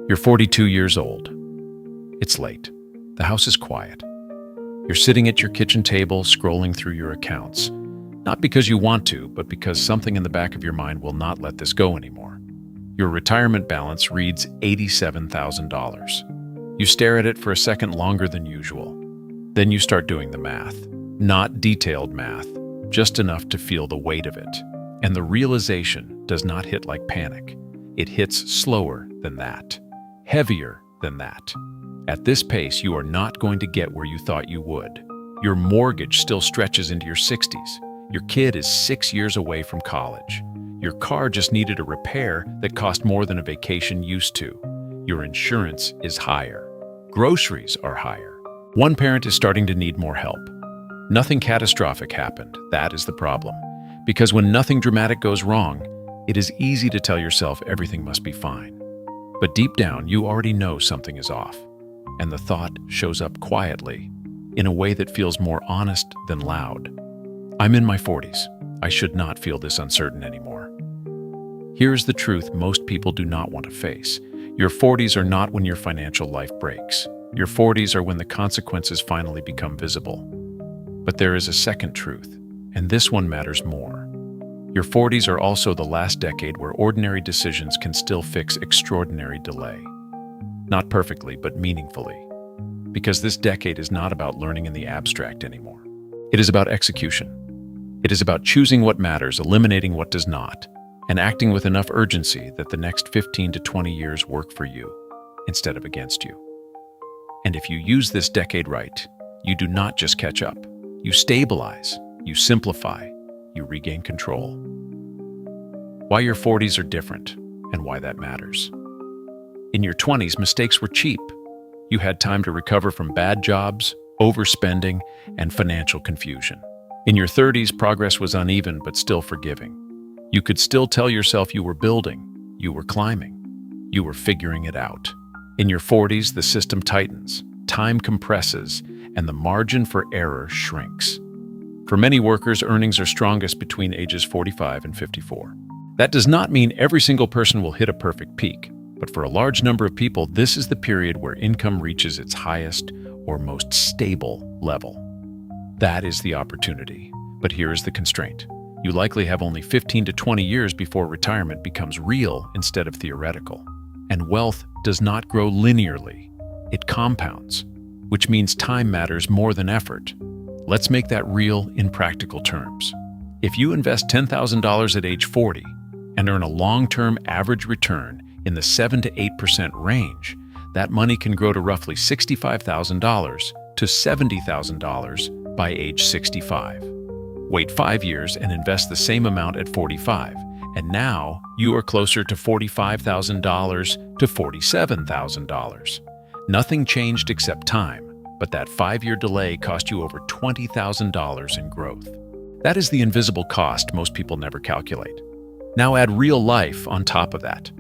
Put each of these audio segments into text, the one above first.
You're 42 years old. It's late. The house is quiet. You're sitting at your kitchen table scrolling through your accounts, not because you want to, but because something in the back of your mind will not let this go anymore. Your retirement balance reads $87,000. You stare at it for a second longer than usual. Then you start doing the math. Not detailed math, just enough to feel the weight of it. And the realization does not hit like panic. It hits slower than that, heavier than that. At this pace, you are not going to get where you thought you would. Your mortgage still stretches into your 60s. Your kid is 6 years away from college. Your car just needed a repair that cost more than a vacation used to. Your insurance is higher. Groceries are higher. One parent is starting to need more help. Nothing catastrophic happened. That is the problem. Because when nothing dramatic goes wrong, it is easy to tell yourself everything must be fine. But deep down, you already know something is off. And the thought shows up quietly, in a way that feels more honest than loud. I'm in my 40s. I should not feel this uncertain anymore. Here's the truth most people do not want to face. Your 40s are not when your financial life breaks. Your 40s are when the consequences finally become visible. But there is a second truth, and this one matters more. Your 40s are also the last decade where ordinary decisions can still fix extraordinary delay. Not perfectly, but meaningfully. Because this decade is not about learning in the abstract anymore. It is about execution. It is about choosing what matters, eliminating what does not, and acting with enough urgency that the next 15 to 20 years work for you instead of against you. And if you use this decade right, you do not just catch up. You stabilize, you simplify, you regain control. Why your 40s are different and why that matters. In your 20s, mistakes were cheap. You had time to recover from bad jobs, overspending, and financial confusion. In your 30s, progress was uneven but still forgiving. You could still tell yourself you were building, you were climbing, you were figuring it out. In your 40s, the system tightens, time compresses, and the margin for error shrinks. For many workers, earnings are strongest between ages 45 and 54. That does not mean every single person will hit a perfect peak. But for a large number of people, this is the period where income reaches its highest or most stable level. That is the opportunity. But here is the constraint. You likely have only 15 to 20 years before retirement becomes real instead of theoretical. And wealth does not grow linearly. It compounds, which means time matters more than effort. Let's make that real in practical terms. If you invest $10,000 at age 40 and earn a long-term average return in the 7 to 8% range, that money can grow to roughly $65,000 to $70,000 by age 65. Wait 5 years and invest the same amount at 45, and now you are closer to $45,000 to $47,000. Nothing changed except time, but that 5-year delay cost you over $20,000 in growth. That is the invisible cost most people never calculate. Now add real life on top of that.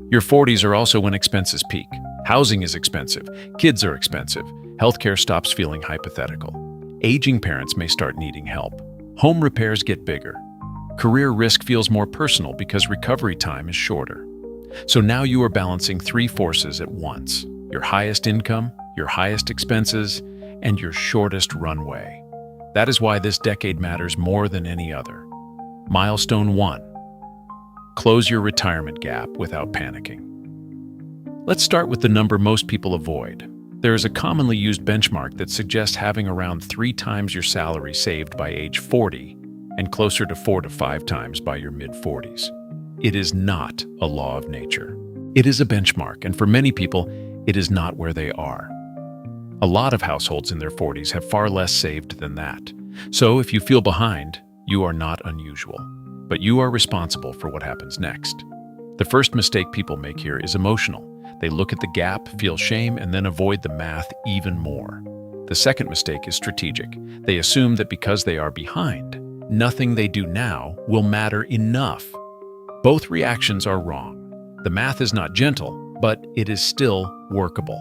Your 40s are also when expenses peak. Housing is expensive, kids are expensive, healthcare stops feeling hypothetical. Aging parents may start needing help. Home repairs get bigger. Career risk feels more personal because recovery time is shorter. So now you are balancing 3 forces at once: your highest income, your highest expenses, and your shortest runway. That is why this decade matters more than any other. Milestone 1. Close your retirement gap without panicking. Let's start with the number most people avoid. There is a commonly used benchmark that suggests having around 3 times your salary saved by age 40 and closer to 4 to 5 times by your mid-40s. It is not a law of nature. It is a benchmark, and for many people, it is not where they are. A lot of households in their 40s have far less saved than that. So if you feel behind, you are not unusual. But you are responsible for what happens next. The first mistake people make here is emotional. They look at the gap, feel shame, and then avoid the math even more. The second mistake is strategic. They assume that because they are behind, nothing they do now will matter enough. Both reactions are wrong. The math is not gentle, but it is still workable.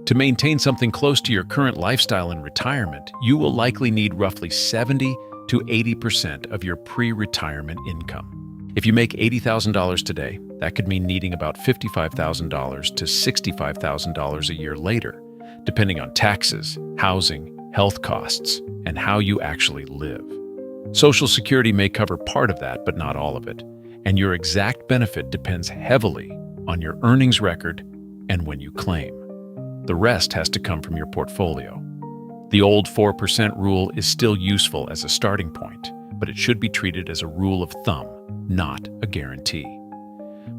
To maintain something close to your current lifestyle in retirement, you will likely need roughly 70 to 80% of your pre-retirement income. If you make $80,000 today, that could mean needing about $55,000 to $65,000 a year later, depending on taxes, housing, health costs, and how you actually live. Social Security may cover part of that, but not all of it, and your exact benefit depends heavily on your earnings record and when you claim. The rest has to come from your portfolio. The old 4% rule is still useful as a starting point, but it should be treated as a rule of thumb, not a guarantee.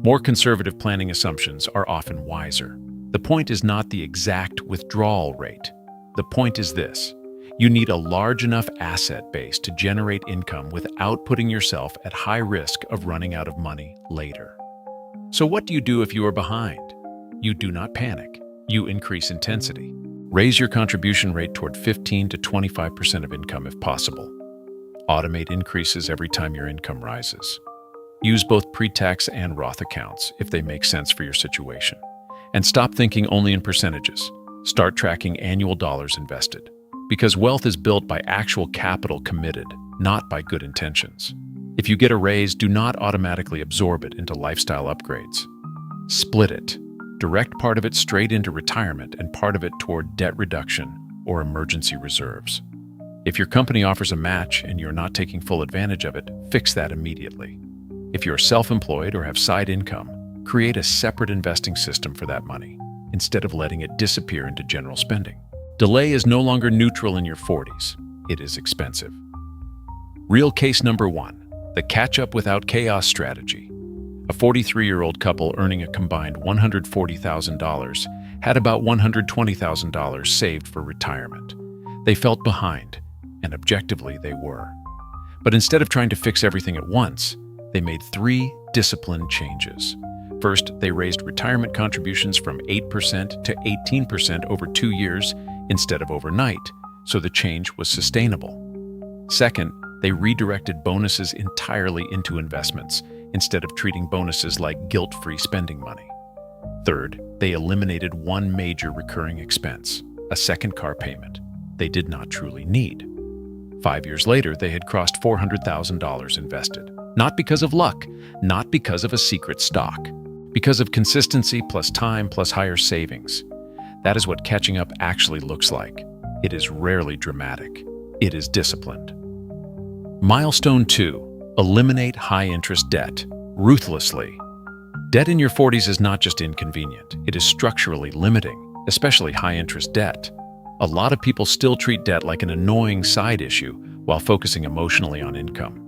More conservative planning assumptions are often wiser. The point is not the exact withdrawal rate. The point is this: you need a large enough asset base to generate income without putting yourself at high risk of running out of money later. So what do you do if you are behind? You do not panic. You increase intensity. Raise your contribution rate toward 15 to 25% of income if possible. Automate increases every time your income rises. Use both pre-tax and Roth accounts if they make sense for your situation. And stop thinking only in percentages. Start tracking annual dollars invested. Because wealth is built by actual capital committed, not by good intentions. If you get a raise, do not automatically absorb it into lifestyle upgrades. Split it. Direct part of it straight into retirement and part of it toward debt reduction or emergency reserves. If your company offers a match and you're not taking full advantage of it, fix that immediately. If you're self-employed or have side income, create a separate investing system for that money, instead of letting it disappear into general spending. Delay is no longer neutral in your 40s. It is expensive. Real case number 1, the catch-up without chaos strategy. A 43-year-old couple earning a combined $140,000 had about $120,000 saved for retirement. They felt behind, and objectively they were. But instead of trying to fix everything at once, they made 3 disciplined changes. First, they raised retirement contributions from 8% to 18% over 2 years instead of overnight, so the change was sustainable. Second, they redirected bonuses entirely into investments instead of treating bonuses like guilt-free spending money. Third, they eliminated one major recurring expense, a second car payment they did not truly need. 5 years later, they had crossed $400,000 invested. Not because of luck, not because of a secret stock, because of consistency plus time plus higher savings. That is what catching up actually looks like. It is rarely dramatic. It is disciplined. Milestone 2. Eliminate high-interest debt, ruthlessly. Debt in your 40s is not just inconvenient. It is structurally limiting, especially high-interest debt. A lot of people still treat debt like an annoying side issue while focusing emotionally on income.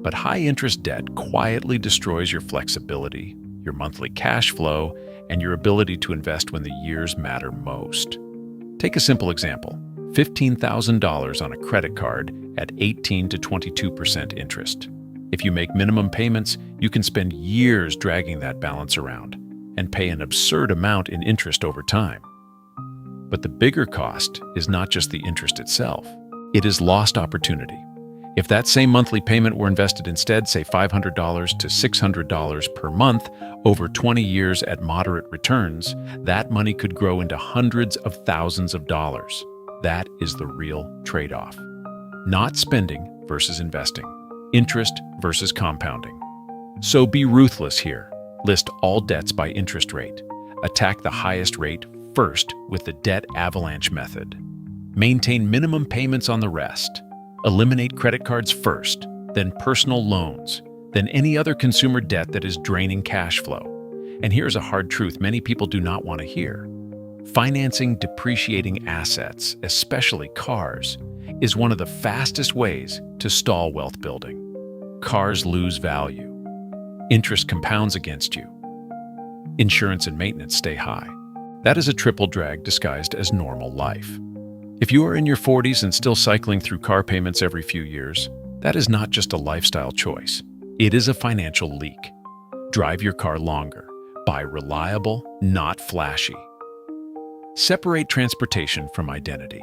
But high-interest debt quietly destroys your flexibility, your monthly cash flow, and your ability to invest when the years matter most. Take a simple example: $15,000 on a credit card at 18 to 22% interest. If you make minimum payments, you can spend years dragging that balance around and pay an absurd amount in interest over time. But the bigger cost is not just the interest itself. It is lost opportunity. If that same monthly payment were invested instead, say $500 to $600 per month over 20 years at moderate returns, that money could grow into hundreds of thousands of dollars. That is the real trade-off. Not spending versus investing. Interest versus compounding. So be ruthless here. List all debts by interest rate. Attack the highest rate first with the debt avalanche method. Maintain minimum payments on the rest. Eliminate credit cards first, then personal loans, then any other consumer debt that is draining cash flow. And here's a hard truth many people do not want to hear. Financing depreciating assets, especially cars, is one of the fastest ways to stall wealth building. Cars lose value. Interest compounds against you. Insurance and maintenance stay high. That is a triple drag disguised as normal life. If you are in your 40s and still cycling through car payments every few years, that is not just a lifestyle choice. It is a financial leak. Drive your car longer. Buy reliable, not flashy. Separate transportation from identity.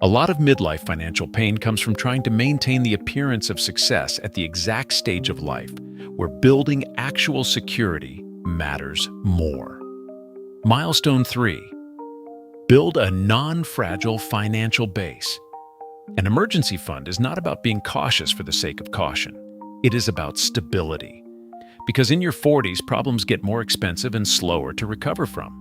A lot of midlife financial pain comes from trying to maintain the appearance of success at the exact stage of life where building actual security matters more. Milestone 3. Build a non-fragile financial base. An emergency fund is not about being cautious for the sake of caution. It is about stability. Because in your 40s, problems get more expensive and slower to recover from.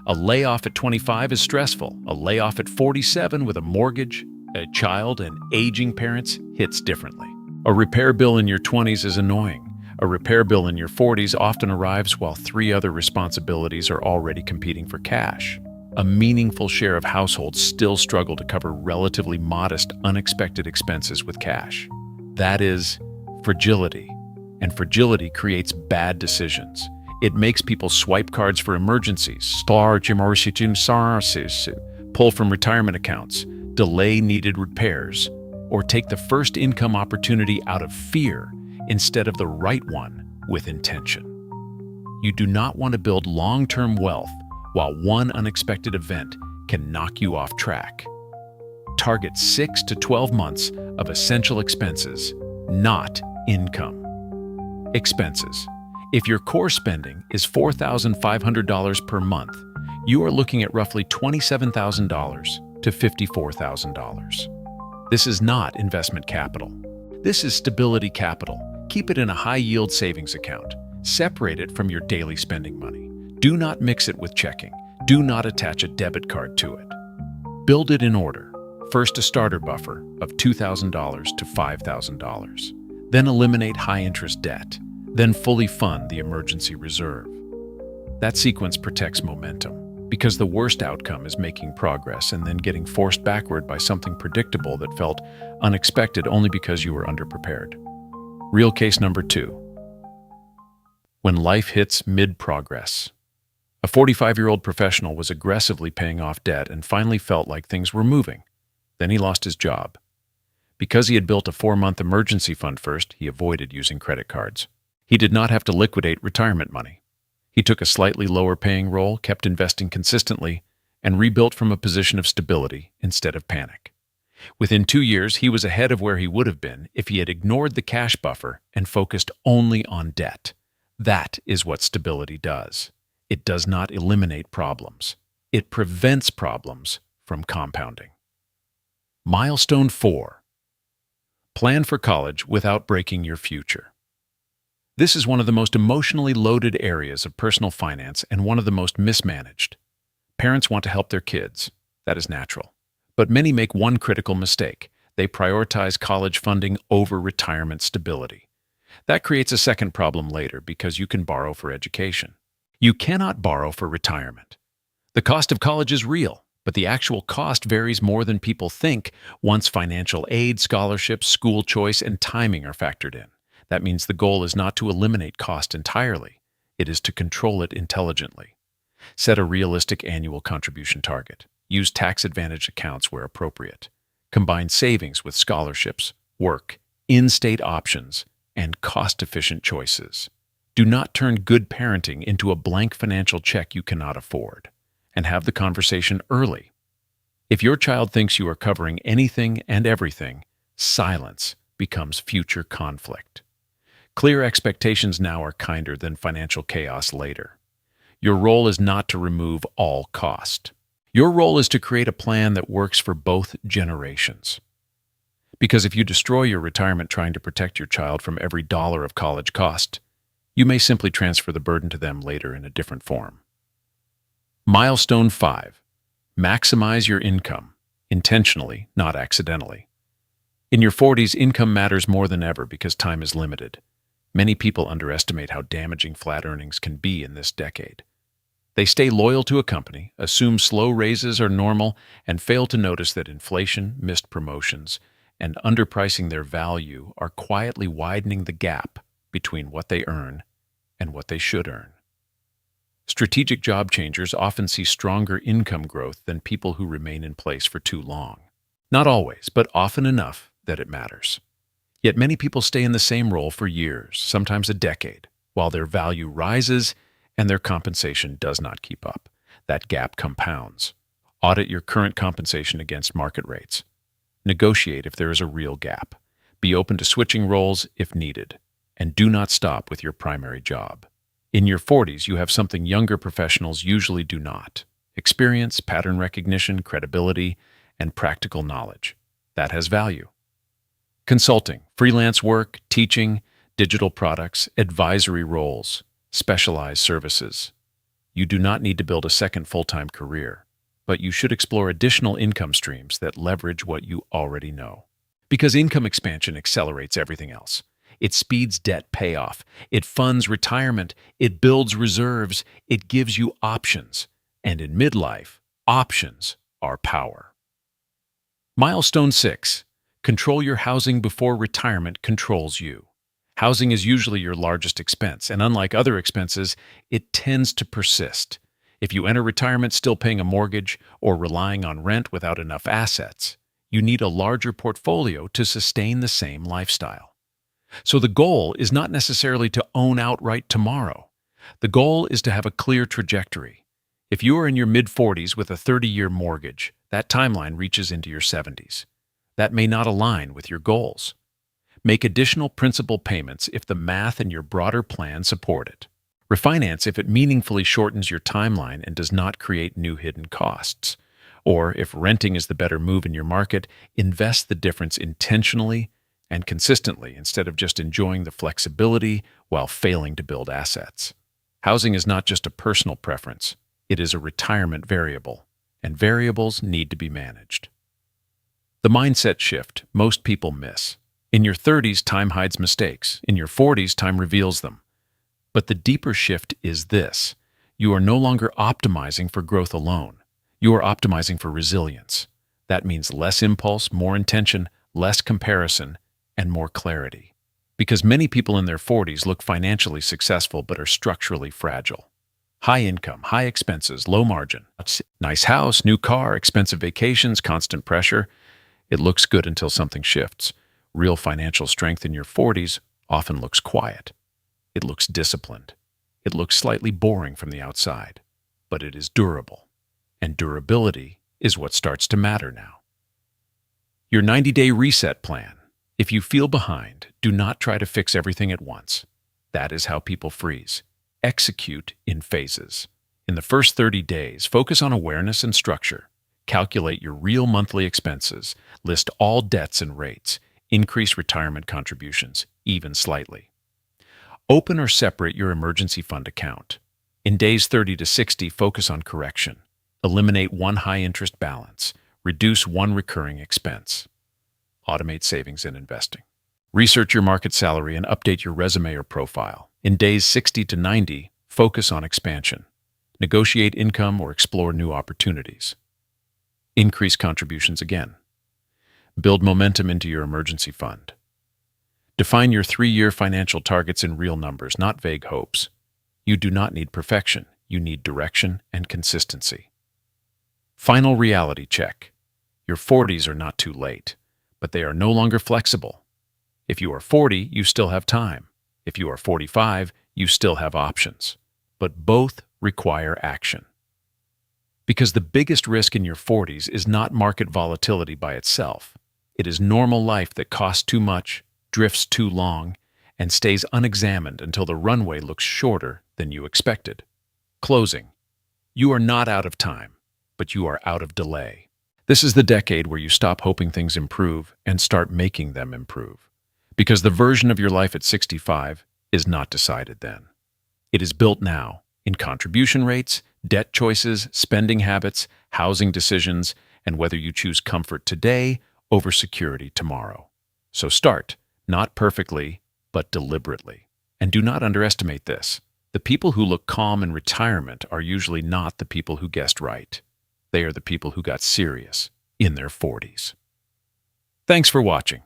A layoff at 25 is stressful. A layoff at 47 with a mortgage, a child, and aging parents hits differently. A repair bill in your 20s is annoying. A repair bill in your 40s often arrives while three other responsibilities are already competing for cash. A meaningful share of households still struggle to cover relatively modest, unexpected expenses with cash. That is fragility. And fragility creates bad decisions. It makes people swipe cards for emergencies, pull from retirement accounts, delay needed repairs, or take the first income opportunity out of fear instead of the right one with intention. You do not want to build long-term wealth while one unexpected event can knock you off track. Target 6 to 12 months of essential expenses, not income. Expenses. If your core spending is $4,500 per month, you are looking at roughly $27,000 to $54,000. This is not investment capital. This is stability capital. Keep it in a high-yield savings account. Separate it from your daily spending money. Do not mix it with checking. Do not attach a debit card to it. Build it in order. First, a starter buffer of $2,000 to $5,000. Then eliminate high-interest debt. Then fully fund the emergency reserve. That sequence protects momentum, because the worst outcome is making progress and then getting forced backward by something predictable that felt unexpected only because you were underprepared. Real case number 2. When life hits mid-progress. A 45-year-old professional was aggressively paying off debt and finally felt like things were moving. Then he lost his job. Because he had built a 4-month emergency fund first, he avoided using credit cards. He did not have to liquidate retirement money. He took a slightly lower-paying role, kept investing consistently, and rebuilt from a position of stability instead of panic. Within 2 years, he was ahead of where he would have been if he had ignored the cash buffer and focused only on debt. That is what stability does. It does not eliminate problems. It prevents problems from compounding. Milestone 4. Plan for college without breaking your future. This is one of the most emotionally loaded areas of personal finance and one of the most mismanaged. Parents want to help their kids. That is natural. But many make one critical mistake. They prioritize college funding over retirement stability. That creates a second problem later because you can borrow for education. You cannot borrow for retirement. The cost of college is real, but the actual cost varies more than people think once financial aid, scholarships, school choice, and timing are factored in. That means the goal is not to eliminate cost entirely. It is to control it intelligently. Set a realistic annual contribution target. Use tax-advantaged accounts where appropriate. Combine savings with scholarships, work, in-state options, and cost-efficient choices. Do not turn good parenting into a blank financial check you cannot afford. And have the conversation early. If your child thinks you are covering anything and everything, silence becomes future conflict. Clear expectations now are kinder than financial chaos later. Your role is not to remove all cost. Your role is to create a plan that works for both generations. Because if you destroy your retirement trying to protect your child from every dollar of college cost, you may simply transfer the burden to them later in a different form. Milestone 5. Maximize your income, intentionally, not accidentally. In your 40s, income matters more than ever because time is limited. Many people underestimate how damaging flat earnings can be in this decade. They stay loyal to a company, assume slow raises are normal, and fail to notice that inflation, missed promotions, and underpricing their value are quietly widening the gap between what they earn and what they should earn. Strategic job changers often see stronger income growth than people who remain in place for too long. Not always, but often enough that it matters. Yet many people stay in the same role for years, sometimes a decade, while their value rises and their compensation does not keep up. That gap compounds. Audit your current compensation against market rates. Negotiate if there is a real gap. Be open to switching roles if needed. And do not stop with your primary job. In your 40s, you have something younger professionals usually do not: experience, pattern recognition, credibility, and practical knowledge. That has value. Consulting, freelance work, teaching, digital products, advisory roles, specialized services. You do not need to build a second full-time career, but you should explore additional income streams that leverage what you already know. Because income expansion accelerates everything else. It speeds debt payoff, it funds retirement, it builds reserves, it gives you options. And in midlife, options are power. Milestone 6. Control your housing before retirement controls you. Housing is usually your largest expense, and unlike other expenses, it tends to persist. If you enter retirement still paying a mortgage or relying on rent without enough assets, you need a larger portfolio to sustain the same lifestyle. So the goal is not necessarily to own outright tomorrow. The goal is to have a clear trajectory. If you are in your mid-40s with a 30-year mortgage, that timeline reaches into your 70s. That may not align with your goals. Make additional principal payments if the math and your broader plan support it. Refinance if it meaningfully shortens your timeline and does not create new hidden costs. Or if renting is the better move in your market, invest the difference intentionally and consistently instead of just enjoying the flexibility while failing to build assets. Housing is not just a personal preference, it is a retirement variable, and variables need to be managed. The mindset shift most people miss. In your 30s, time hides mistakes. In your 40s, time reveals them. But the deeper shift is this. You are no longer optimizing for growth alone. You are optimizing for resilience. That means less impulse, more intention, less comparison, and more clarity. Because many people in their 40s look financially successful but are structurally fragile. High income, high expenses, low margin. Nice house, new car, expensive vacations, constant pressure. It looks good until something shifts. Real financial strength in your 40s often looks quiet. It looks disciplined. It looks slightly boring from the outside. But it is durable. And durability is what starts to matter now. Your 90-day reset plan. If you feel behind, do not try to fix everything at once. That is how people freeze. Execute in phases. In the first 30 days, focus on awareness and structure. Calculate your real monthly expenses. List all debts and rates. Increase retirement contributions, even slightly. Open or separate your emergency fund account. In days 30 to 60, focus on correction. Eliminate one high-interest balance. Reduce one recurring expense. Automate savings and investing. Research your market salary and update your resume or profile. In days 60 to 90, focus on expansion. Negotiate income or explore new opportunities. Increase contributions again. Build momentum into your emergency fund. Define your 3-year financial targets in real numbers, not vague hopes. You do not need perfection. You need direction and consistency. Final reality check. Your 40s are not too late, but they are no longer flexible. If you are 40, you still have time. If you are 45, you still have options. But both require action. Because the biggest risk in your 40s is not market volatility by itself. It is normal life that costs too much, drifts too long, and stays unexamined until the runway looks shorter than you expected. Closing. You are not out of time, but you are out of delay. This is the decade where you stop hoping things improve and start making them improve. Because the version of your life at 65 is not decided then. It is built now in contribution rates, debt choices, spending habits, housing decisions, and whether you choose comfort today over security tomorrow. So start, not perfectly, but deliberately. And do not underestimate this. The people who look calm in retirement are usually not the people who guessed right. They are the people who got serious in their 40s. Thanks for watching.